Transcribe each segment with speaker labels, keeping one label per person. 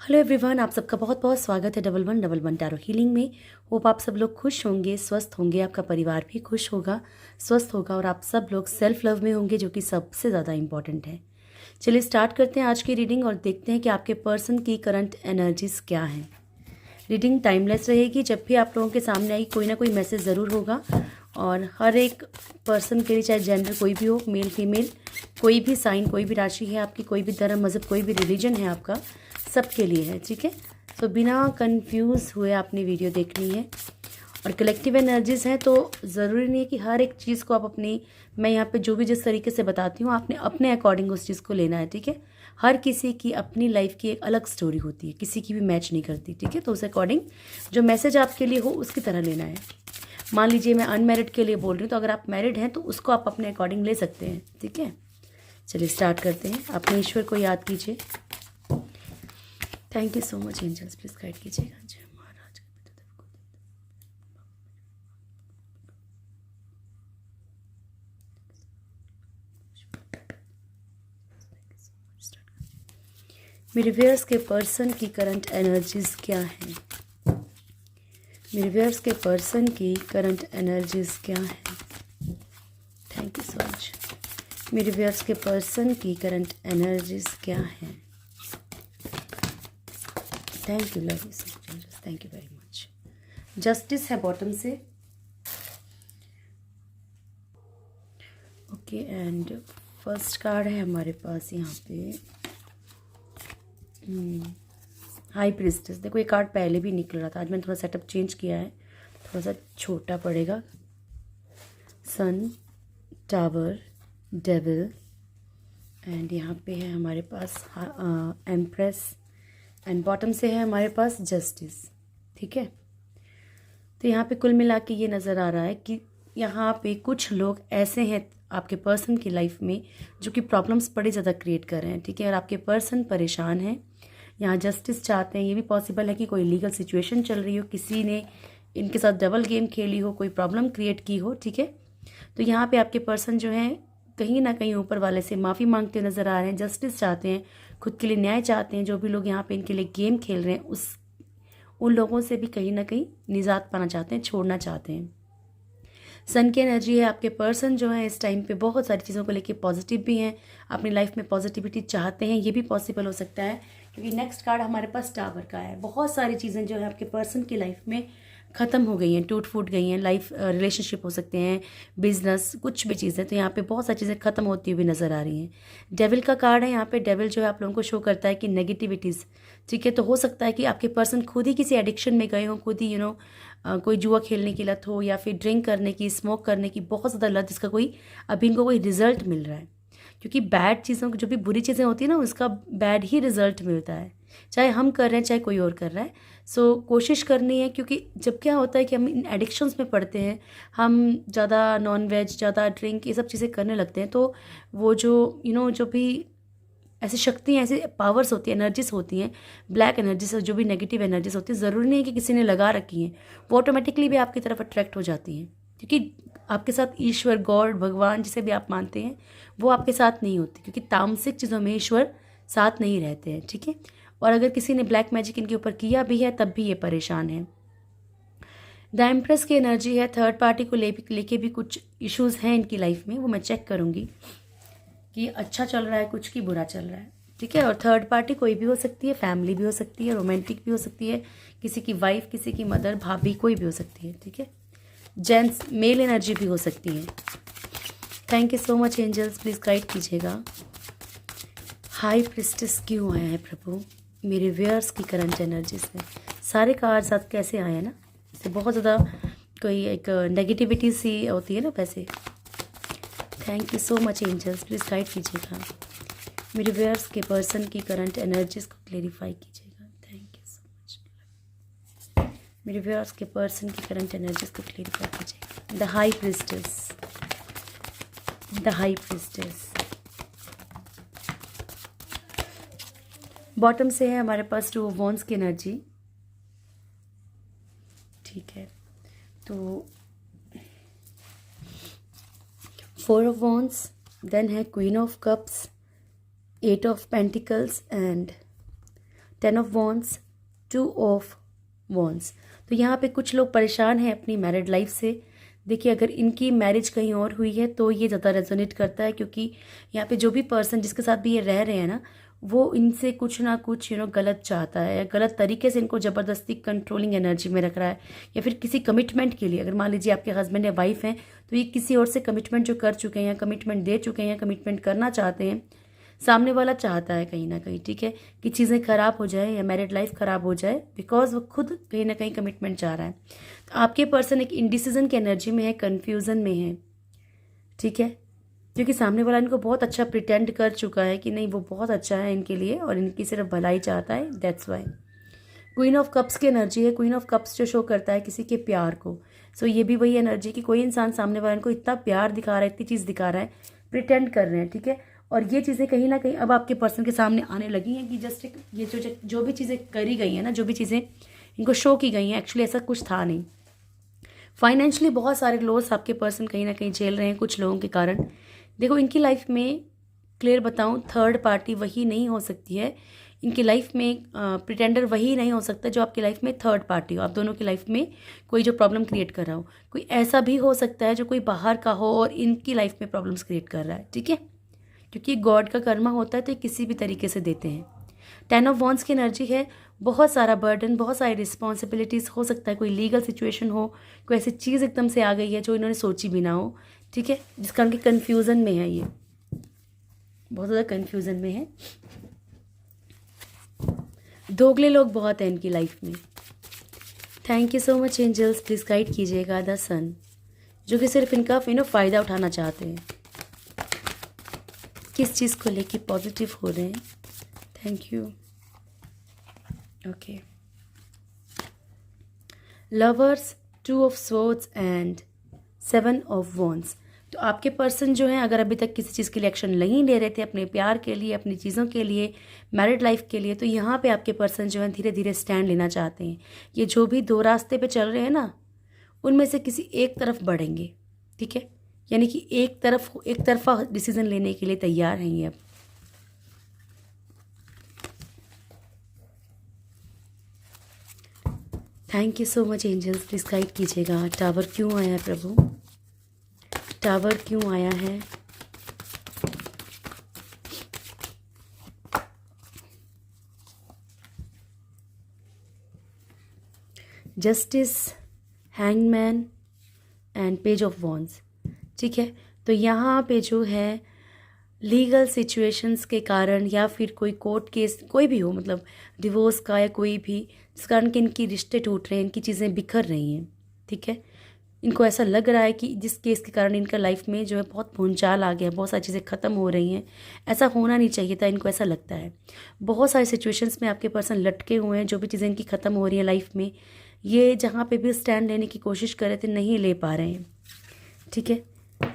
Speaker 1: Hello everyone, आप सबका बहुत बहुत स्वागत है डबल वन टैरो हीलिंग में। होप आप सब लोग खुश होंगे, स्वस्थ होंगे, आपका परिवार भी खुश होगा, स्वस्थ होगा और आप सब लोग सेल्फ लव में होंगे, जो कि सबसे ज़्यादा इम्पॉर्टेंट है। चलिए स्टार्ट करते हैं आज की रीडिंग और देखते हैं कि आपके पर्सन की करंट एनर्जीज क्या हैं। रीडिंग टाइमलेस रहेगी, जब भी आप लोगों के सामने आई कोई ना कोई मैसेज ज़रूर होगा और हर एक पर्सन के लिए, चाहे जेंडर कोई भी हो, मेल फीमेल, कोई भी साइन, कोई भी राशि है आपकी, कोई भी धर्म मज़हब, कोई भी रिलीजन है आपका, सबके लिए है। ठीक है, तो बिना कंफ्यूज हुए आपने वीडियो देखनी है। और कलेक्टिव एनर्जीज हैं तो ज़रूरी नहीं है कि हर एक चीज़ को आप अपनी, मैं यहाँ पे जो भी जिस तरीके से बताती हूँ आपने अपने अकॉर्डिंग उस चीज़ को लेना है। ठीक है, हर किसी की अपनी लाइफ की एक अलग स्टोरी होती है, किसी की भी मैच नहीं करती। ठीक है, तो उस अकॉर्डिंग जो मैसेज आपके लिए हो उसकी तरह लेना है। मान लीजिए मैं अनमैरिड के लिए बोल रही हूँ, तो अगर आप मैरिड हैं तो उसको आप अपने अकॉर्डिंग ले सकते हैं। ठीक है, चलिए स्टार्ट करते हैं। अपने ईश्वर को याद कीजिए। Thank you so much angels, please guide कीजिएगा। जय महाराज। मेरे व्यूअर्स के पर्सन की करंट एनर्जीज क्या हैं? मेरे व्यूअर्स के पर्सन की करंट एनर्जीज क्या हैं? Thank you so much. मेरे व्यूअर्स के पर्सन की करंट एनर्जीज क्या हैं? Thank you, love you so much angels, thank you very much. Justice है बॉटम से। ओके, एंड फर्स्ट कार्ड है हमारे पास यहाँ पे हाई प्रिस्टेस। देखो ये कार्ड पहले भी निकल रहा था, आज मैंने थोड़ा सेटअप चेंज किया है, थोड़ा सा छोटा पड़ेगा। सन, टावर, डेविल, एंड यहाँ पे है हमारे पास एम्प्रेस, एंड बॉटम से है हमारे पास जस्टिस। ठीक है, तो यहाँ पे कुल मिला के ये नज़र आ रहा है कि यहाँ पे कुछ लोग ऐसे हैं आपके पर्सन की लाइफ में जो कि प्रॉब्लम्स बड़ी ज़्यादा क्रिएट कर रहे हैं। ठीक है, और आपके पर्सन परेशान हैं, यहाँ जस्टिस चाहते हैं। ये भी पॉसिबल है कि कोई लीगल सिचुएशन चल रही हो, किसी ने इनके साथ डबल गेम खेली हो, कोई प्रॉब्लम क्रिएट की हो। ठीक है, तो यहाँ पे आपके पर्सन जो हैं कहीं ना कहीं ऊपर वाले से माफ़ी मांगते नज़र आ रहे हैं, जस्टिस चाहते हैं, खुद के लिए न्याय चाहते हैं। जो भी लोग यहाँ पे इनके लिए गेम खेल रहे हैं उन लोगों से भी कहीं ना कहीं निजात पाना चाहते हैं, छोड़ना चाहते हैं। सन की एनर्जी है। आपके पर्सन जो है इस टाइम पे बहुत सारी चीज़ों को लेके पॉजिटिव भी हैं, अपनी लाइफ में पॉजिटिविटी चाहते हैं। ये भी पॉसिबल हो सकता है क्योंकि नेक्स्ट कार्ड हमारे पास टावर का है। बहुत सारी चीज़ें जो है आपके पर्सन की लाइफ में ख़त्म हो गई हैं, टूट फूट गई हैं। लाइफ रिलेशनशिप हो सकते हैं, बिजनेस, कुछ भी चीज़ें, तो यहाँ पे बहुत सारी चीज़ें ख़त्म होती हुई नज़र आ रही हैं। डेविल का कार्ड है यहाँ पे। डेविल जो है आप लोगों को शो करता है कि नेगेटिविटीज़, ठीक है, तो हो सकता है कि आपके पर्सन खुद ही किसी एडिक्शन में गए हों, खुद ही कोई जुआ खेलने की लत हो, या फिर ड्रिंक करने की, स्मोक करने की बहुत ज़्यादा लत, जिसका कोई अभी इनको कोई रिजल्ट मिल रहा है। क्योंकि बैड चीज़ों, जो भी बुरी चीज़ें होती है ना, उसका बैड ही रिजल्ट मिलता है, चाहे हम कर रहे हैं चाहे कोई और कर रहा है। सो कोशिश करनी है, क्योंकि जब क्या होता है कि हम इन एडिक्शंस में पड़ते हैं, हम ज़्यादा नॉन वेज, ज़्यादा ड्रिंक, ये सब चीज़ें करने लगते हैं, तो वो जो जो भी ऐसी शक्तियाँ, ऐसी पावर्स होती हैं, एनर्जीज होती हैं, ब्लैक एनर्जीज, जो भी नेगेटिव एनर्जीज होती है, ज़रूरी नहीं है कि किसी ने लगा रखी हैं, वो ऑटोमेटिकली भी आपकी तरफ अट्रैक्ट हो जाती हैं। क्योंकि आपके साथ ईश्वर, गॉड, भगवान, जिसे भी आप मानते हैं, वो आपके साथ नहीं होती, क्योंकि तामसिक चीज़ों में ईश्वर साथ नहीं रहते हैं। ठीक है, और अगर किसी ने ब्लैक मैजिक इनके ऊपर किया भी है तब भी ये परेशान है। द एम्प्रेस की एनर्जी है। थर्ड पार्टी को लेके भी कुछ इश्यूज हैं इनकी लाइफ में, वो मैं चेक करूँगी कि अच्छा चल रहा है कुछ की बुरा चल रहा है। ठीक है, और थर्ड पार्टी कोई भी हो सकती है, फैमिली भी हो सकती है, रोमांटिक भी हो सकती है, किसी की वाइफ, किसी की मदर, भाभी, कोई भी हो सकती है। ठीक है, जेंट्स, मेल एनर्जी भी हो सकती है। Thank you so much angels, please guide कीजिएगा। हाई प्रिस्टेस क्यों आया है प्रभु मेरे व्यूअर्स की करंट एनर्जीज में? सारे कार्ड्स साथ कैसे आए हैं ना, इससे बहुत ज़्यादा कोई एक नेगेटिविटी सी होती है ना, वैसे। Thank you so much angels, please guide कीजिएगा। मेरे व्यूअर्स के पर्सन की करंट एनर्जीज को क्लेरिफाई कीजिएगा। Thank you so much. मेरे व्यूअर्स के पर्सन की करंट एनर्जीज को क्लेरिफाई कीजिएगा। The high priestess, the high priestess. Bottom से है हमारे पास टू ऑफ वॉन्ड्स की एनर्जी। ठीक है, तो फोर ऑफ वॉन्ड्स, देन है queen of cups, eight of pentacles, and 10 of wands, 2 of wands. तो यहाँ पे कुछ लोग परेशान हैं अपनी मैरिड लाइफ से। देखिए, अगर इनकी मैरिज कहीं और हुई है तो ये ज़्यादा रेजोनेट करता है, क्योंकि यहाँ पे जो भी पर्सन जिसके साथ भी ये रह रहे हैं ना, वो इनसे कुछ ना कुछ गलत चाहता है, गलत तरीके से इनको ज़बरदस्ती कंट्रोलिंग एनर्जी में रख रहा है, या फिर किसी कमिटमेंट के लिए। अगर मान लीजिए आपके हस्बैंड या वाइफ हैं, तो ये किसी और से कमिटमेंट जो कर चुके हैं, या कमिटमेंट दे चुके हैं, या कमिटमेंट करना चाहते हैं, सामने वाला चाहता है कहीं ना कहीं, ठीक है, कि चीज़ें ख़राब हो जाए या मैरिड लाइफ ख़राब हो जाए, बिकॉज वो खुद कहीं ना कहीं कमिटमेंट चाह रहा है। तो आपके पर्सन एक इंडिसीजन की एनर्जी में है, कन्फ्यूज़न में है, ठीक है, क्योंकि सामने वाला इनको बहुत अच्छा प्रिटेंड कर चुका है कि नहीं वो बहुत अच्छा है इनके लिए और इनकी सिर्फ भलाई चाहता है, that's why. Queen of cups की एनर्जी है। क्वीन ऑफ कप्स जो शो करता है किसी के प्यार को। सो ये भी वही एनर्जी कि कोई इंसान सामने वाले को इतना प्यार दिखा रहा है, इतनी चीज़ दिखा रहा है, प्रिटेंड कर रहे हैं, ठीक है, और ये चीज़ें कहीं ना कहीं अब आपके पर्सन के सामने आने लगी हैं कि जस्ट ये जो भी चीज़ें करी गई हैं ना, जो भी चीज़ें इनको शो की गई हैं, एक्चुअली ऐसा कुछ था नहीं। फाइनेंशियली बहुत सारे लॉस आपके पर्सन कहीं ना कहीं झेल रहे हैं कुछ लोगों के कारण। देखो, इनकी लाइफ में क्लियर बताऊं, थर्ड पार्टी वही नहीं हो सकती है इनकी लाइफ में। प्रिटेंडर वही नहीं हो सकता जो आपकी लाइफ में थर्ड पार्टी हो, आप दोनों की लाइफ में कोई जो प्रॉब्लम क्रिएट कर रहा हो। कोई ऐसा भी हो सकता है जो कोई बाहर का हो और इनकी लाइफ में प्रॉब्लम्स क्रिएट कर रहा है, ठीक है, क्योंकि गॉड का कर्मा होता है तो ये किसी भी तरीके से देते हैं। 10 ऑफ वॉन्ड्स की एनर्जी है, बहुत सारा बर्डन, बहुत सारी रिस्पॉन्सिबिलिटीज़, हो सकता है कोई लीगल सिचुएशन हो, कोई ऐसी चीज़ एकदम से आ गई है जो इन्होंने सोची भी ना हो, ठीक है, जिस कारण के कन्फ्यूज़न में है, ये बहुत ज़्यादा कन्फ्यूज़न में है। दोगले लोग बहुत हैं इनकी लाइफ में। Thank you so much angels, please guide कीजिएगा द सन, जो कि सिर्फ इनका फ़ायदा उठाना चाहते हैं, किस चीज़ को लेके पॉजिटिव हो रहे हैं। Thank you. Okay, lovers, 2 of swords and 7 of wands. तो आपके पर्सन जो हैं, अगर अभी तक किसी चीज़ के लिए एक्शन नहीं ले रहे थे, अपने प्यार के लिए, अपनी चीज़ों के लिए, मैरिड लाइफ के लिए, तो यहाँ पे आपके पर्सन जो हैं धीरे धीरे स्टैंड लेना चाहते हैं। ये जो भी 2 रास्ते पे चल रहे हैं ना, उनमें से किसी एक तरफ बढ़ेंगे, ठीक है, यानी कि एक तरफा डिसीजन लेने के लिए तैयार हैं ये अब। Thank you so much angels, please guide कीजिएगा। टावर क्यों आया है प्रभु, टावर क्यों आया है? Justice, hangman and page of wands, ठीक है। तो यहाँ पे जो है लीगल सिचुएशंस के कारण, या फिर कोई कोर्ट केस कोई भी हो, मतलब डिवोर्स का या कोई भी, जिस कारण कि इनकी रिश्ते टूट रहे हैं, इनकी चीज़ें बिखर रही हैं, ठीक है, इनको ऐसा लग रहा है कि जिस केस के कारण इनका लाइफ में जो है बहुत भूचाल आ गया, बहुत सारी चीज़ें ख़त्म हो रही हैं, ऐसा होना नहीं चाहिए था, इनको ऐसा लगता है। बहुत सारी सिचुएशंस में आपके पर्सन लटके हुए हैं, जो भी चीज़ें इनकी ख़त्म हो रही हैं लाइफ में, ये जहाँ पे भी स्टैंड लेने की कोशिश कर रहे थे नहीं ले पा रहे हैं, ठीक है।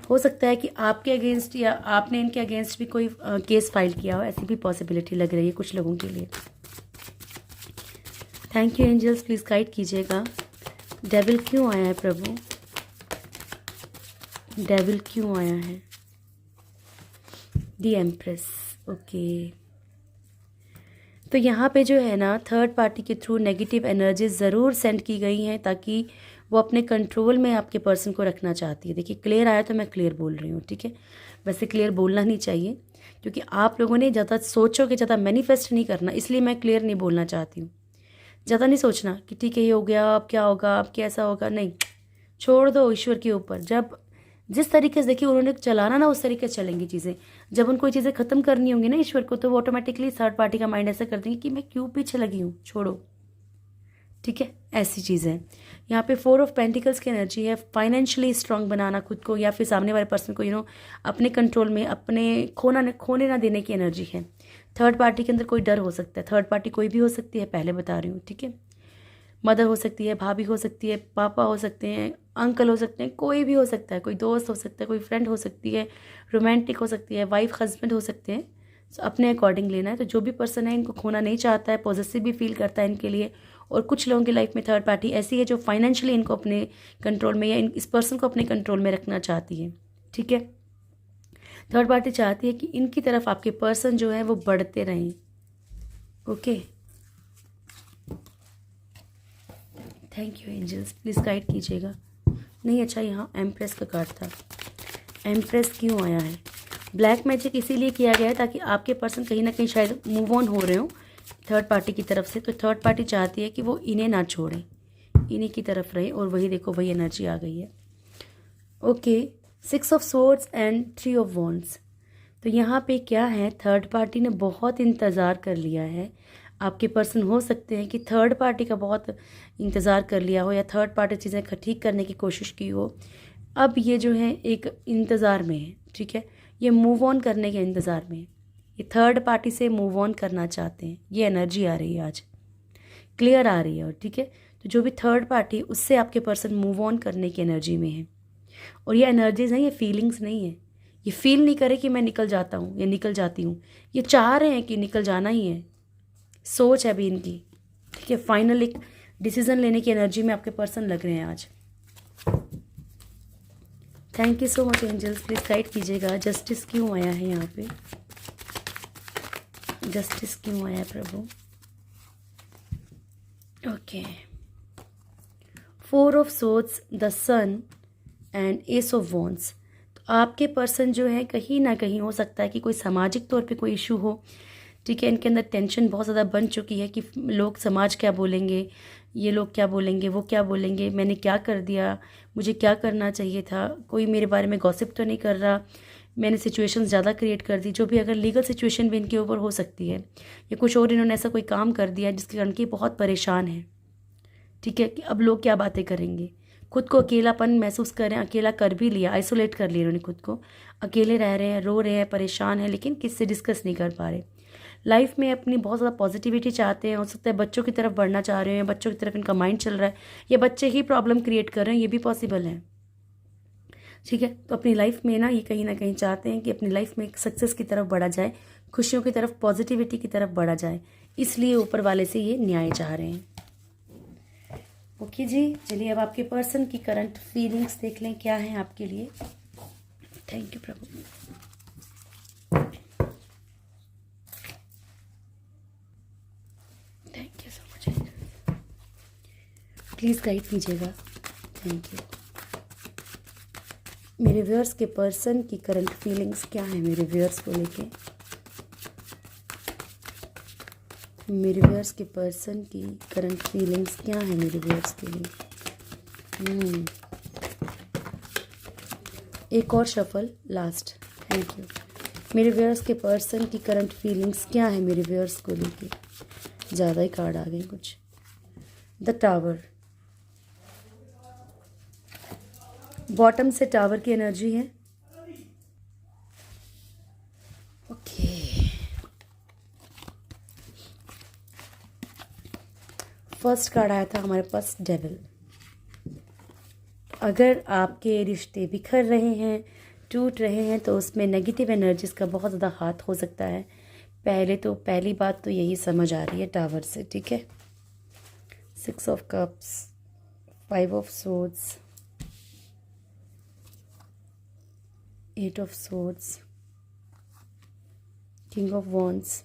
Speaker 1: हो सकता है कि आपके अगेंस्ट या आपने इनके अगेंस्ट भी कोई केस फाइल किया हो, ऐसी भी पॉसिबिलिटी लग रही है कुछ लोगों के लिए। Thank you angels, please guide कीजिएगा। डेविल क्यों आया है प्रभु, डेविल क्यों आया है? The empress, okay. तो यहाँ पे जो है ना, थर्ड पार्टी के थ्रू नेगेटिव एनर्जीज ज़रूर सेंड की गई हैं, ताकि वो अपने कंट्रोल में आपके पर्सन को रखना चाहती है। देखिए, क्लियर आया तो मैं क्लियर बोल रही हूँ, ठीक है। वैसे क्लियर बोलना नहीं चाहिए, क्योंकि आप लोगों ने ज़्यादा सोचोगे, ज़्यादा मैनिफेस्ट नहीं करना, इसलिए मैं क्लियर नहीं बोलना चाहती हूँ। ज़्यादा नहीं सोचना कि ठीक है ये हो गया, अब क्या होगा, अब कैसा होगा, नहीं, छोड़ दो ईश्वर के ऊपर। जब जिस तरीके से देखिए उन्होंने चलाना ना, उस तरीके से चलेंगी चीज़ें। जब उनको चीज़ें ख़त्म करनी होंगी ना ईश्वर को, तो वो ऑटोमेटिकली थर्ड पार्टी का माइंड ऐसा कर देंगे कि मैं क्यों पीछे लगी हूँ, छोड़ो, ठीक है, ऐसी चीज़ है। यहाँ पे 4 ऑफ पेंटिकल्स की एनर्जी है, फाइनेंशियली स्ट्रांग बनाना खुद को, या फिर सामने वाले पर्सन को अपने कंट्रोल में, अपने खोने ना देने की एनर्जी है। थर्ड पार्टी के अंदर कोई डर हो सकता है, थर्ड पार्टी कोई भी हो सकती है, पहले बता रही हूँ, ठीक है। मदर हो सकती है, भाभी हो सकती है, पापा हो सकते हैं, अंकल हो सकते हैं, कोई भी हो सकता है, कोई दोस्त हो सकता है, कोई फ्रेंड हो सकती है, रोमांटिक हो सकती है, वाइफ हस्बैंड हो सकते हैं। तो अपने अकॉर्डिंग लेना है। तो जो भी पर्सन है इनको खोना नहीं चाहता है, पॉजिटिव भी फील करता है इनके लिए। और कुछ लोगों की लाइफ में थर्ड पार्टी ऐसी है जो फाइनेंशियली इनको अपने कंट्रोल में, या इस पर्सन को अपने कंट्रोल में रखना चाहती है, ठीक है। थर्ड पार्टी चाहती है कि इनकी तरफ आपके पर्सन जो है वो बढ़ते रहें, okay. Thank you angels, please guide कीजिएगा। नहीं, अच्छा यहाँ एम्प्रेस का कार्ड था। एम्प्रेस क्यों आया है? ब्लैक मैजिक इसीलिए किया गया है ताकि आपके पर्सन कहीं ना कहीं शायद मूव ऑन हो रहे हो थर्ड पार्टी की तरफ से। तो थर्ड पार्टी चाहती है कि वो इन्हें ना छोड़ें, इन्हीं की तरफ रहे। और वही देखो, वही एनर्जी आ गई है। Okay, 6 of swords and 3 of wands. तो यहाँ पे क्या है, थर्ड पार्टी ने बहुत इंतज़ार कर लिया है। आपके पर्सन हो सकते हैं कि थर्ड पार्टी का बहुत इंतज़ार कर लिया हो, या थर्ड पार्टी चीज़ें ठीक करने की कोशिश की हो। अब ये जो है एक इंतज़ार में है, ठीक है, ये मूव ऑन करने के इंतज़ार में है। ये थर्ड पार्टी से मूव ऑन करना चाहते हैं। ये एनर्जी आ रही है आज, क्लियर आ रही है। और ठीक है, तो जो भी थर्ड पार्टी, उससे आपके पर्सन मूव ऑन करने की एनर्जी में है। और ये एनर्जीज नहीं, ये फीलिंग्स नहीं है। ये फील नहीं करे कि मैं निकल जाता हूँ या निकल जाती हूँ। ये चाह रहे हैं कि निकल जाना ही है। सोच है अभी इनकी, ठीक है। फाइनल एक डिसीजन लेने की एनर्जी में आपके पर्सन लग रहे हैं आज। Thank you so much angels, please guide कीजिएगा। जस्टिस क्यों आया है यहाँ पे? जस्टिस क्यों आया है प्रभु? Okay, 4 of swords, the sun and ace of wands. तो आपके पर्सन जो है कहीं ना कहीं हो सकता है कि कोई सामाजिक तौर पे कोई इशू हो, ठीक है। इनके अंदर टेंशन बहुत ज़्यादा बन चुकी है कि लोग समाज क्या बोलेंगे, ये लोग क्या बोलेंगे, वो क्या बोलेंगे, मैंने क्या कर दिया, मुझे क्या करना चाहिए था, कोई मेरे बारे में गॉसिप तो नहीं कर रहा, मैंने सिचुएशंस ज़्यादा क्रिएट कर दी। जो भी अगर लीगल सिचुएशन भी इनके ऊपर हो सकती है, या कुछ और इन्होंने ऐसा कोई काम कर दिया जिसके कारण कि बहुत परेशान है, ठीक है, कि अब लोग क्या बातें करेंगे। खुद को अकेलापन महसूस कर रहे हैं, अकेला कर भी लिया, आइसोलेट कर लिया इन्होंने खुद को, अकेले रह रहे हैं, रो रहे हैं, परेशान हैं, लेकिन किससे डिस्कस नहीं कर पा रहे। लाइफ में अपनी बहुत ज़्यादा पॉजिटिविटी चाहते हैं। हो सकता है बच्चों की तरफ बढ़ना चाह रहे हैं, बच्चों की तरफ इनका माइंड चल रहा है, या बच्चे ही प्रॉब्लम क्रिएट कर रहे हैं, ये भी पॉसिबल है, ठीक है। तो अपनी लाइफ में ये कहीं ना कहीं चाहते हैं कि अपनी लाइफ में सक्सेस की तरफ बढ़ा जाए, खुशियों की तरफ, पॉजिटिविटी की तरफ बढ़ा जाए। इसलिए ऊपर वाले से ये न्याय चाह रहे हैं। ओके जी, चलिए अब आपके पर्सन की करंट फीलिंग्स देख लें क्या है आपके लिए। थैंक यू प्रभु। Thank you so much, please guide कीजिएगा। Thank you. मेरे व्यूअर्स के पर्सन की करंट फीलिंग्स क्या है मेरे व्यूअर्स को लेके? मेरे व्यूअर्स के पर्सन की करंट फीलिंग्स क्या है मेरे व्यूअर्स के लिए? एक और शफल, लास्ट। Thank you. मेरे व्यूअर्स के पर्सन की करंट फीलिंग्स क्या है मेरे व्यूअर्स को लेके? ज़्यादा ही कार्ड आ गए कुछ। द टावर, बॉटम से टावर की एनर्जी है। ओके, फर्स्ट कार्ड आया था हमारे पास डेविल। अगर आपके रिश्ते बिखर रहे हैं, टूट रहे हैं, तो उसमें नेगेटिव एनर्जीज का बहुत ज़्यादा हाथ हो सकता है। पहली बात तो यही समझ आ रही है टावर से, ठीक है। 6 of cups, 5 of swords, 8 of swords, king of wands.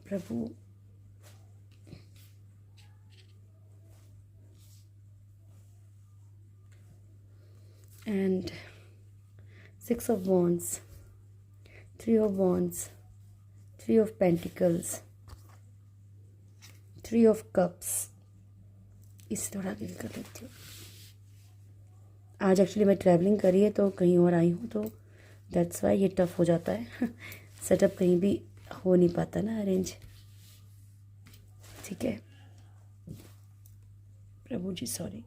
Speaker 1: Prabhu, and 6 of wands, 3 of wands, 3 of pentacles, 3 of cups। इसे थोड़ा आगे कर लेती हूँ। आज एक्चुअली मैं ट्रैवलिंग करी है तो कहीं और आई हूँ, तो दैट्स वाई ये टफ हो जाता है। सेटअप कहीं भी हो नहीं पाता ना अरेंज, ठीक है। प्रभु जी सॉरी।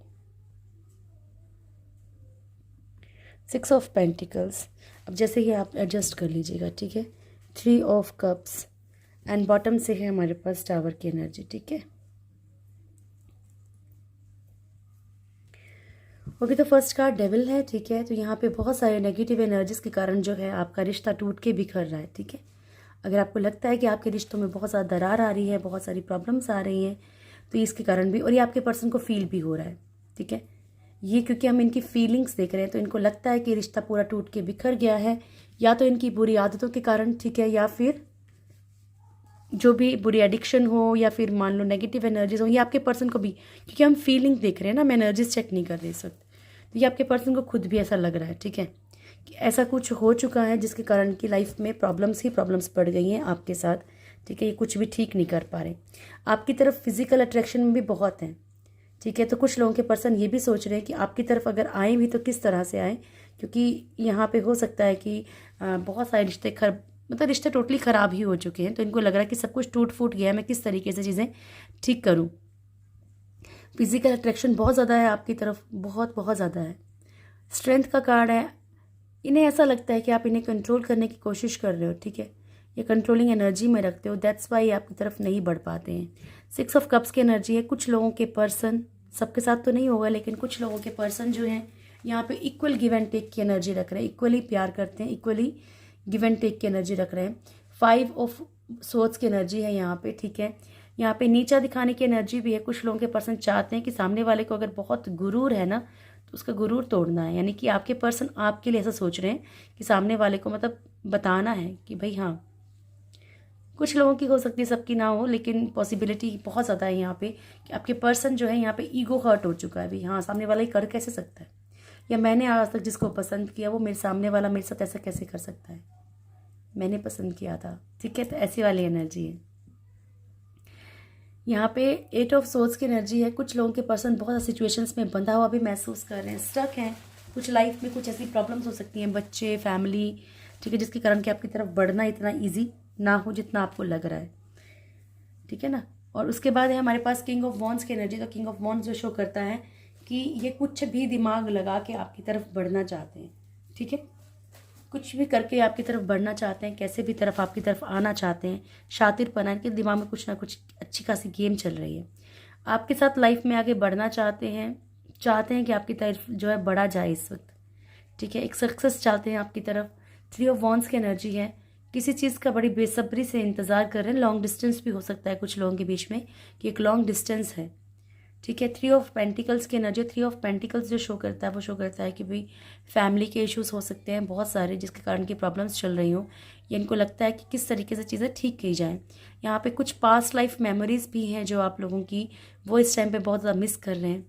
Speaker 1: 6 ऑफ पेंटिकल्स, अब जैसे ही आप एडजस्ट कर लीजिएगा, ठीक है। 3 ऑफ कप्स एंड बॉटम से है हमारे पास टावर की एनर्जी, ठीक है। ओके, तो फर्स्ट कार्ड डेविल है, ठीक है। तो यहाँ पे बहुत सारे नेगेटिव एनर्जीज के कारण जो है आपका रिश्ता टूट के बिखर रहा है, ठीक है। अगर आपको लगता है कि आपके रिश्तों में बहुत ज़्यादा दरार आ रही है, बहुत सारी प्रॉब्लम्स आ रही हैं, तो इसके कारण भी, और ये आपके पर्सन को फील भी हो रहा है, ठीक है। ये क्योंकि हम इनकी फीलिंग्स देख रहे हैं, तो इनको लगता है कि रिश्ता पूरा टूट के बिखर गया है, या तो इनकी बुरी आदतों के कारण, ठीक है, या फिर जो भी बुरी एडिक्शन हो या फिर मान लो नेगेटिव एनर्जीज हो, ये आपके पर्सन को भी, क्योंकि हम फीलिंग देख रहे हैं ना, हम एनर्जीज चेक नहीं कर रहे इस वक्त, तो ये आपके पर्सन को खुद भी ऐसा लग रहा है, ठीक है, कि ऐसा कुछ हो चुका है जिसके कारण की लाइफ में प्रॉब्लम्स ही प्रॉब्लम्स बढ़ गई हैं आपके साथ, ठीक है, ये कुछ भी ठीक नहीं कर पा रहे। आपकी तरफ फिजिकल अट्रैक्शन में भी बहुत है, ठीक है, तो कुछ लोगों के पर्सन ये भी सोच रहे हैं कि आपकी तरफ अगर आए भी तो किस तरह से आए, क्योंकि यहाँ पे हो सकता है कि बहुत सारे रिश्ते मतलब रिश्ते टोटली ख़राब ही हो चुके हैं, तो इनको लग रहा है कि सब कुछ टूट फूट गया है, मैं किस तरीके से चीज़ें ठीक करूँ। फिजिकल अट्रैक्शन बहुत ज़्यादा है आपकी तरफ, बहुत बहुत ज़्यादा है। स्ट्रेंथ का कार्ड है, इन्हें ऐसा लगता है कि आप इन्हें कंट्रोल करने की कोशिश कर रहे हो, ठीक है, ये कंट्रोलिंग एनर्जी में रखते हो, दैट्स वाई आपकी तरफ नहीं बढ़ पाते हैं। 6 ऑफ कप्स की एनर्जी है, कुछ लोगों के पर्सन, सबके साथ तो नहीं होगा लेकिन कुछ लोगों के पर्सन जो हैं यहाँ पे इक्वल गिव एंड टेक की एनर्जी रख रहे हैं, इक्वली प्यार करते हैं, इक्वली गिव एंड टेक की एनर्जी रख रहे हैं। 5 ऑफ सोर्ड्स की एनर्जी है यहाँ पे, ठीक है, यहाँ पे नीचा दिखाने की एनर्जी भी है। कुछ लोगों के पर्सन चाहते हैं कि सामने वाले को अगर बहुत गुरूर है ना तो उसका गुरूर तोड़ना है, यानी कि आपके पर्सन आपके लिए ऐसा सोच रहे हैं कि सामने वाले को मतलब बताना है कि भाई हाँ, कुछ लोगों की हो सकती है, सबकी ना हो, लेकिन पॉसिबिलिटी बहुत ज़्यादा है यहाँ पे कि आपके पर्सन जो है यहाँ पे ईगो हर्ट हो चुका है भाई, हाँ सामने वाला ही कर कैसे सकता है, या मैंने आज तक जिसको पसंद किया वो मेरे सामने वाला मेरे साथ ऐसा कैसे कर सकता है, मैंने पसंद किया था, ठीक है, तो ऐसी वाली एनर्जी है। यहाँ पे 8 ऑफ सोर्ड्स की एनर्जी है, कुछ लोगों के पर्सन बहुत सिचुएशंस में बंधा हुआ भी महसूस कर रहे हैं, स्टक हैं, कुछ लाइफ में कुछ ऐसी प्रॉब्लम्स हो सकती हैं, बच्चे, फैमिली, ठीक है, जिसके कारण कि आपकी तरफ बढ़ना इतना ईजी ना हो जितना आपको लग रहा है, ठीक है ना। और उसके बाद है हमारे पास किंग ऑफ वॉन्ड्स की एनर्जी, तो किंग ऑफ वॉन्ड्स जो शो करता है कि ये कुछ भी दिमाग लगा के आपकी तरफ बढ़ना चाहते हैं, ठीक है, कुछ भी करके आपकी तरफ बढ़ना चाहते हैं, कैसे भी तरफ आपकी तरफ आना चाहते हैं, शातिरपना, इनके दिमाग में कुछ ना कुछ अच्छी खासी गेम चल रही है, आपके साथ लाइफ में आगे बढ़ना चाहते हैं कि आपकी तरफ जो है बढ़ा जाए इस वक्त, ठीक है, एक सक्सेस चाहते हैं आपकी तरफ। 3 ऑफ वॉन्ड्स की एनर्जी है, किसी चीज़ का बड़ी बेसब्री से इंतज़ार कर रहे हैं, लॉन्ग डिस्टेंस भी हो सकता है कुछ लोगों के बीच में कि एक लॉन्ग डिस्टेंस है, ठीक है। 3 ऑफ पेंटिकल्स की एनर्जी, 3 ऑफ पेंटिकल्स जो शो करता है वो शो करता है कि भाई फैमिली के इश्यूज़ हो सकते हैं बहुत सारे जिसके कारण की प्रॉब्लम्स चल रही हों, या इनको लगता है कि किस तरीके से चीज़ें ठीक की जाएँ। यहाँ पे कुछ पास्ट लाइफ मेमोरीज़ भी हैं जो आप लोगों की वो इस टाइम पे बहुत ज़्यादा मिस कर रहे हैं,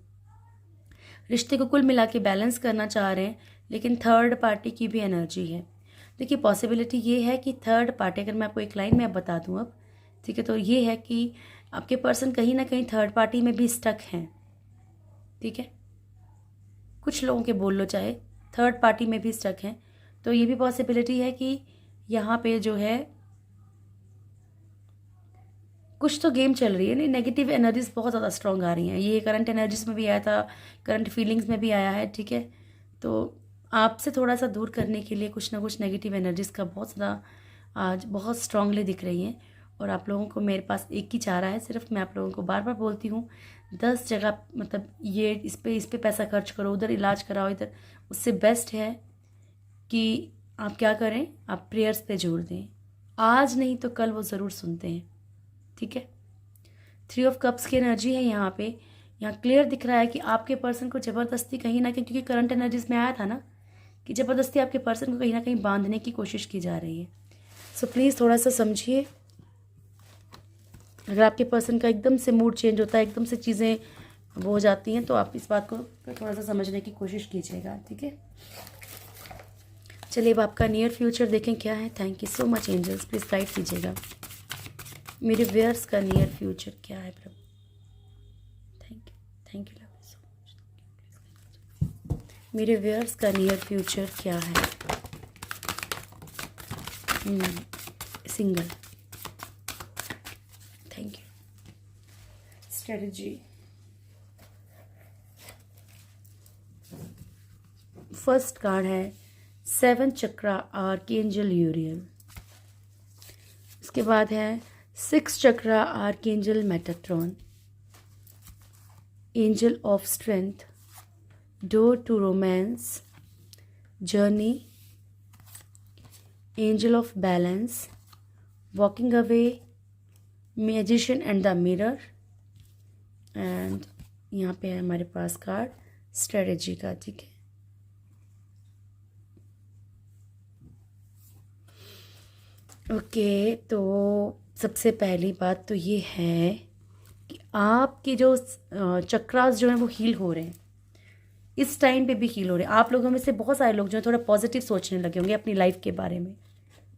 Speaker 1: रिश्ते को कुल मिला के बैलेंस करना चाह रहे हैं, लेकिन थर्ड पार्टी की भी एनर्जी है। देखिए पॉसिबिलिटी ये है कि थर्ड पार्टी, अगर मैं आपको एक लाइन में अब बता दूँ अब, ठीक है, तो ये है कि आपके पर्सन कहीं ना कहीं थर्ड पार्टी में भी स्टक हैं, ठीक है, कुछ लोगों के बोल लो चाहे थर्ड पार्टी में भी स्टक हैं, तो ये भी पॉसिबिलिटी है कि यहाँ पे जो है कुछ तो गेम चल रही है, नहीं नेगेटिव एनर्जीज बहुत ज़्यादा स्ट्रॉन्ग आ रही हैं, ये करंट एनर्जीज में भी आया था, करंट फीलिंग्स में भी आया है, ठीक है, तो आपसे थोड़ा सा दूर करने के लिए कुछ ना कुछ नेगेटिव एनर्जीज का बहुत ज़्यादा आज बहुत स्ट्रांगली दिख रही हैं, और आप लोगों को मेरे पास एक ही चारा है सिर्फ, मैं आप लोगों को बार बार बोलती हूँ 10 जगह मतलब ये इस पे पैसा खर्च करो, उधर इलाज कराओ, इधर, उससे बेस्ट है कि आप क्या करें, आप प्रेयर्स पे जोर दें, आज नहीं तो कल वो ज़रूर सुनते हैं, ठीक है। 3 ऑफ कप्स की एनर्जी है यहाँ पे, यहाँ क्लियर दिख रहा है कि आपके पर्सन को ज़बरदस्ती कहीं ना कहीं, क्योंकि करंट एनर्जीज में आया था ना कि ज़बरदस्ती आपके पर्सन को कहीं ना कहीं बांधने की कोशिश की जा रही है, सो प्लीज़ थोड़ा सा समझिए। अगर आपके पर्सन का एकदम से मूड चेंज होता है, एकदम से चीज़ें वो हो जाती हैं, तो आप इस बात को थोड़ा सा समझने की कोशिश कीजिएगा, ठीक है। चलिए अब आपका नियर फ्यूचर देखें क्या है। Thank you so much angels, please guide कीजिएगा मेरे व्यूअर्स का नियर फ्यूचर क्या है प्रभु। Thank you love so much. मेरे व्यूअर्स का नियर फ्यूचर क्या है। Single, thank you. Strategy, first card है 7 चक्रा आर्कएंजल यूरियल, उसके बाद है 6 chakra archangel Metatron, angel of strength, door to romance, journey, angel of balance, walking away, magician and the mirror, and यहाँ पे है हमारे पास कार्ड स्ट्रेटजी का, ठीक है। ओके, तो सबसे पहली बात तो ये है कि आपके जो चक्रास जो हैं वो हील हो रहे हैं, इस टाइम पे भी हील हो रहे हैं। आप लोगों में से बहुत सारे लोग जो है थोड़ा पॉजिटिव सोचने लगे होंगे अपनी लाइफ के बारे में,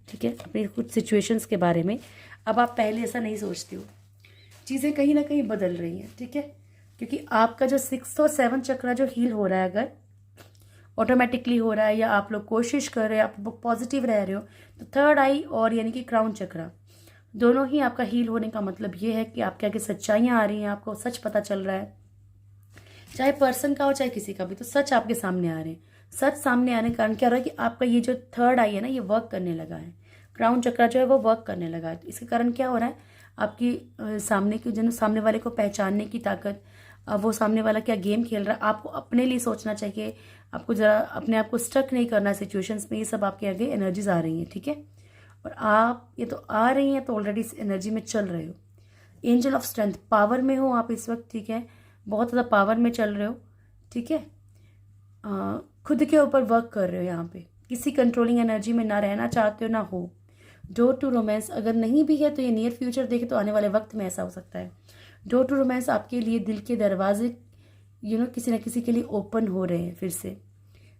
Speaker 1: ठीक है, अपनी कुछ सिचुएशंस के बारे में। अब आप पहले ऐसा नहीं सोचते हो, चीज़ें कहीं ना कहीं बदल रही हैं, ठीक है, क्योंकि आपका जो 6th और 7th चक्रा जो हील हो रहा है, अगर ऑटोमेटिकली हो रहा है या आप लोग कोशिश कर रहे हो, आप पॉजिटिव रह रहे हो, तो 3rd आई और यानी कि क्राउन चक्रा दोनों ही आपका हील होने का मतलब ये है कि आपके आगे सच्चाइयाँ आ रही हैं, आपको सच पता चल रहा है, चाहे पर्सन का हो चाहे किसी का भी, तो सच आपके सामने आ रहे हैं। सच सामने आने के कारण क्या हो रहा है कि आपका ये जो 3rd आई है ना, ये वर्क करने लगा है, क्राउन चक्रा जो है वो वर्क करने लगा है। इसके कारण क्या हो रहा है, आपकी सामने की जन सामने वाले को पहचानने की ताकत, वो सामने वाला क्या गेम खेल रहा है, आपको अपने लिए सोचना चाहिए, आपको ज़रा अपने आप को स्टक नहीं करना सिचुएशंस में। ये सब आपके आगे एनर्जीज आ रही हैं, ठीक है, और आप ये तो आ रही हैं तो ऑलरेडी इस एनर्जी में चल रहे हो। एंजल ऑफ स्ट्रेंथ, पावर में हो आप इस वक्त, ठीक है, बहुत ज़्यादा पावर में चल रहे हो, ठीक है, खुद के ऊपर वर्क कर रहे हो, यहाँ पे किसी कंट्रोलिंग एनर्जी में ना रहना चाहते हो ना हो। डोर टू रोमांस अगर नहीं भी है तो ये नियर फ्यूचर देखे तो आने वाले वक्त में ऐसा हो सकता है। डोर टू रोमांस आपके लिए दिल के दरवाजे किसी ना किसी के लिए ओपन हो रहे हैं फिर से।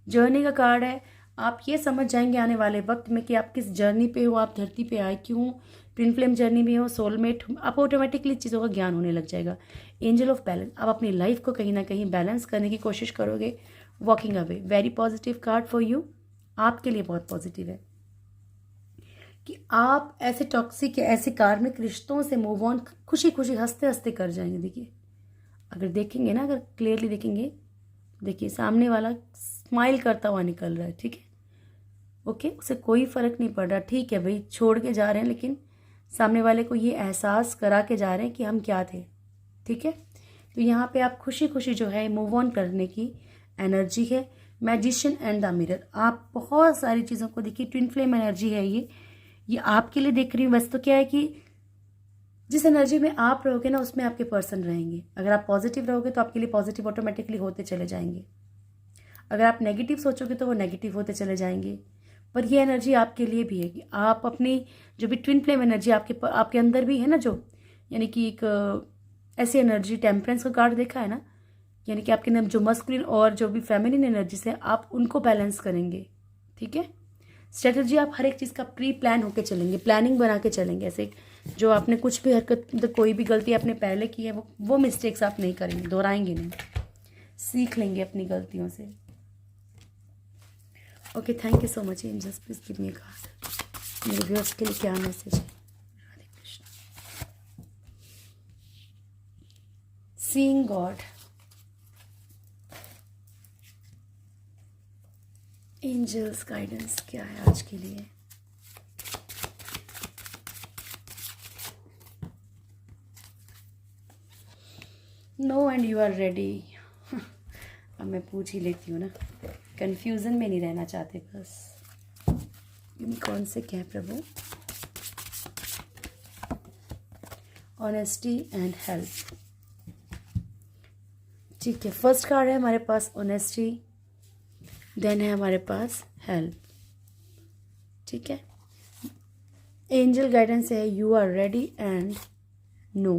Speaker 1: जर्नी का कार्ड है, आप ये समझ जाएंगे आने वाले वक्त में कि आप किस जर्नी पे हो, आप धरती पे आए क्यों, ट्विन फ्लेम जर्नी में हो, सोलमेट, आप ऑटोमेटिकली चीज़ों का ज्ञान होने लग जाएगा। एंजल ऑफ बैलेंस, आप अपनी लाइफ को कहीं ना कहीं बैलेंस करने की कोशिश करोगे। Walking away, very positive card for you, आपके लिए बहुत पॉजिटिव है कि आप ऐसे टॉक्सिक या ऐसे कार्मिक रिश्तों से मूव ऑन खुशी खुशी हंसते हंसते कर जाएंगे। देखिए, अगर देखेंगे ना, अगर क्लियरली देखेंगे, देखिए सामने वाला स्माइल करता हुआ निकल रहा है, ठीक है, ओके, उसे कोई फर्क नहीं पड़ रहा, ठीक है भाई, छोड़ के जा रहे हैं, लेकिन सामने वाले को ये एहसास करा के जा रहे हैं कि हम क्या थे, ठीक है। तो यहाँ पे आप खुशी खुशी जो है मूव ऑन करने की एनर्जी है। मैजिशियन एंड द मिरर, आप बहुत सारी चीज़ों को देखिए, ट्विन फ्लेम एनर्जी है ये आपके लिए देख रही हूँ। वैसे तो क्या है कि जिस एनर्जी में आप रहोगे ना, उसमें आपके पर्सन रहेंगे। अगर आप पॉजिटिव रहोगे तो आपके लिए पॉजिटिव ऑटोमेटिकली होते चले जाएंगे, अगर आप नेगेटिव सोचोगे तो वो नेगेटिव होते चले जाएंगे। पर ये एनर्जी आपके लिए भी है कि आप अपनी जो भी ट्विन फ्लेम एनर्जी आपके अंदर भी है ना, जो यानी कि एक ऐसी एनर्जी, टेम्परेंस का कार्ड देखा है ना, यानी कि आपके अंदर जो मस्कुलिन और जो भी फेमिनिन एनर्जी से आप उनको बैलेंस करेंगे, ठीक है। स्ट्रेटजी, आप हर एक चीज़ का प्री प्लान होकर चलेंगे, प्लानिंग बना के चलेंगे। ऐसे जो आपने कुछ भी हरकत, मतलब कोई भी गलती आपने पहले की है, वो मिस्टेक्स आप नहीं करेंगे, दोहराएंगे नहीं, सीख लेंगे अपनी गलतियों से। Okay, thank you so much angels, please give me a card. मेरे व्यूअर्स के लिए क्या मैसेज है? Radhe Krishna. Seeing God, angels guidance क्या है आज के लिए? No and you are ready. अब मैं पूछ ही लेती हूँ ना, कंफ्यूजन में नहीं रहना चाहते बस। यूनिकॉर्न से क्या है प्रभु? ऑनेस्टी एंड हेल्प, ठीक है। फर्स्ट कार्ड है हमारे पास ऑनेस्टी, देन है हमारे पास हेल्प, ठीक है। एंजल गाइडेंस है you are ready and no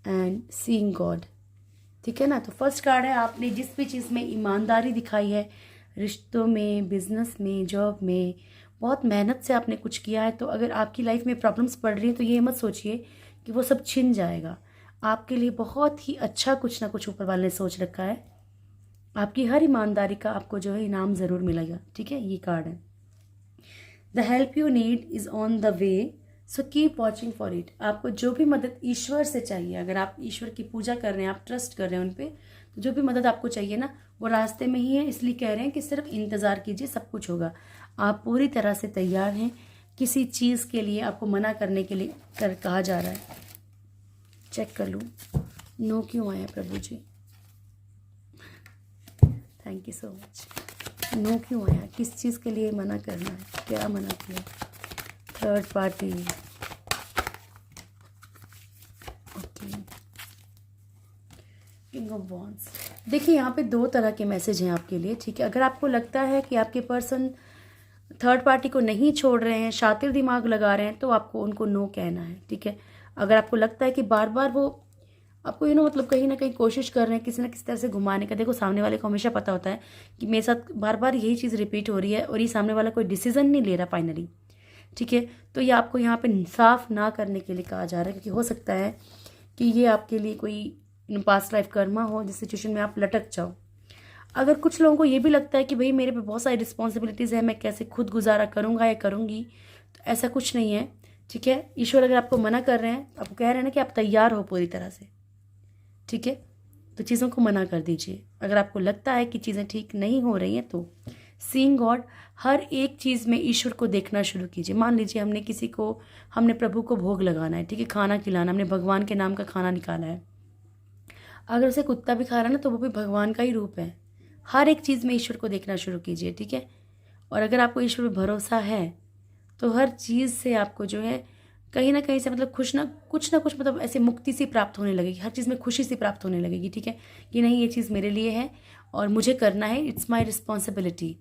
Speaker 1: and seeing God, ठीक है ना। तो फर्स्ट कार्ड है, आपने जिस भी चीज़ में ईमानदारी दिखाई है, रिश्तों में, बिजनेस में, जॉब में, बहुत मेहनत से आपने कुछ किया है, तो अगर आपकी लाइफ में प्रॉब्लम्स पड़ रही हैं तो ये मत सोचिए कि वो सब छिन जाएगा। आपके लिए बहुत ही अच्छा कुछ ना कुछ ऊपर वाले ने सोच रखा है। आपकी हर ईमानदारी का आपको जो है इनाम ज़रूर मिलेगा, ठीक है। ये कार्ड है। The help you need is on the way, so keep watching for it. आपको जो भी मदद ईश्वर से चाहिए, अगर आप ईश्वर की पूजा कर रहे हैं, आप ट्रस्ट कर रहे हैं उन पर, तो जो भी मदद आपको चाहिए ना, वो रास्ते में ही है। इसलिए कह रहे हैं कि सिर्फ इंतज़ार कीजिए, सब कुछ होगा। आप पूरी तरह से तैयार हैं। किसी चीज़ के लिए आपको मना करने के लिए कहा जा रहा है। चेक कर लूँ, नो क्यों आया प्रभु जी? Thank you so much. No क्यों आया? किस चीज़ के लिए मना करना है? क्या मना किया? Third party, okay. King of wands, देखिए यहाँ पे दो तरह के मैसेज हैं आपके लिए, ठीक है। अगर आपको लगता है कि आपके पर्सन थर्ड पार्टी को नहीं छोड़ रहे हैं, शातिर दिमाग लगा रहे हैं, तो आपको उनको नो कहना है, ठीक है। अगर आपको लगता है कि बार बार वो आपको मतलब कहीं ना कहीं कोशिश कर रहे हैं किसी ना किसी तरह से घुमाने का, देखो सामने वाले को हमेशा पता होता है कि मेरे साथ बार बार यही चीज़ रिपीट हो रही है और ये सामने वाला कोई डिसीजन नहीं ले रहा फाइनली, ठीक है। तो ये आपको यहाँ पे साफ ना करने के लिए कहा जा रहा है, क्योंकि हो सकता है कि ये आपके लिए कोई पास्ट लाइफ कर्मा हो जिस सिचुएशन में आप लटक जाओ। अगर कुछ लोगों को ये भी लगता है कि भाई मेरे पे बहुत सारी रिस्पॉन्सिबिलिटीज़ है, मैं कैसे खुद गुजारा करूँगा या करूँगी, तो ऐसा कुछ नहीं है, ठीक है। ईश्वर अगर आपको मना कर रहे हैं, आपको कह रहे हैं ना कि आप तैयार हो पूरी तरह से, ठीक है, तो चीज़ों को मना कर दीजिए। अगर आपको लगता है कि चीज़ें ठीक नहीं हो रही हैं तो सीइंग गॉड, हर एक चीज़ में ईश्वर को देखना शुरू कीजिए। मान लीजिए हमने प्रभु को भोग लगाना है, ठीक है, खाना खिलाना, हमने भगवान के नाम का खाना निकाला है। अगर उसे कुत्ता भी खा रहा है ना तो वो भी भगवान का ही रूप है। हर एक चीज़ में ईश्वर को देखना शुरू कीजिए, ठीक है। और अगर आपको ईश्वर पर भरोसा है तो हर चीज़ से आपको जो है कहीं ना कहीं से मतलब कुछ ना कुछ मतलब ऐसे मुक्ति सी प्राप्त होने लगेगी, हर चीज़ में खुशी सी प्राप्त होने लगेगी, ठीक है, कि नहीं ये चीज़ मेरे लिए है और मुझे करना है, इट्स माई रिस्पॉन्सिबिलिटी।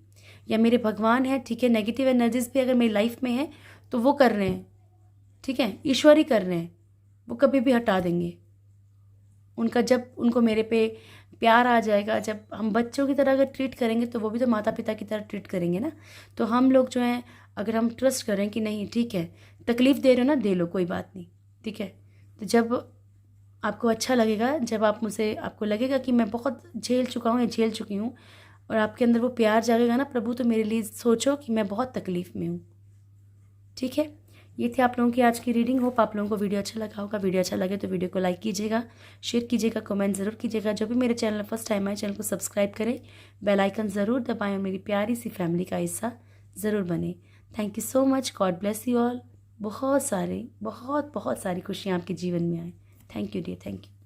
Speaker 1: या मेरे भगवान है, ठीक है, नेगेटिव एनर्जीज भी अगर मेरी लाइफ में है तो वो कर रहे हैं, ठीक है, ईश्वर ही कर रहे हैं, वो कभी भी हटा देंगे। जब उनको मेरे पे प्यार आ जाएगा, जब हम बच्चों की तरह अगर ट्रीट करेंगे तो वो भी तो माता पिता की तरह ट्रीट करेंगे ना। तो हम लोग जो हैं अगर हम ट्रस्ट करें कि नहीं ठीक है, तकलीफ़ दे रहे हो ना, दे लो, कोई बात नहीं, ठीक है। तो जब आपको अच्छा लगेगा, जब आपको लगेगा कि मैं बहुत झेल चुका हूँ या झेल चुकी हूँ और आपके अंदर वो प्यार जागेगा ना, प्रभु तो मेरे लिए सोचो कि मैं बहुत तकलीफ़ में हूँ, ठीक है। ये थी आप लोगों की आज की रीडिंग। होप आप लोगों को वीडियो अच्छा लगा होगा। वीडियो अच्छा लगे तो वीडियो को लाइक कीजिएगा, शेयर कीजिएगा, कमेंट ज़रूर कीजिएगा। जो भी मेरे चैनल फर्स्ट टाइम आए चैनल को सब्सक्राइब करें, बेल आइकन ज़रूर दबाएं और मेरी प्यारी सी फैमिली का हिस्सा ज़रूर बने। Thank you so much, God bless you all. बहुत सारी खुशियाँ आपके जीवन में आए। Thank you dear, thank you.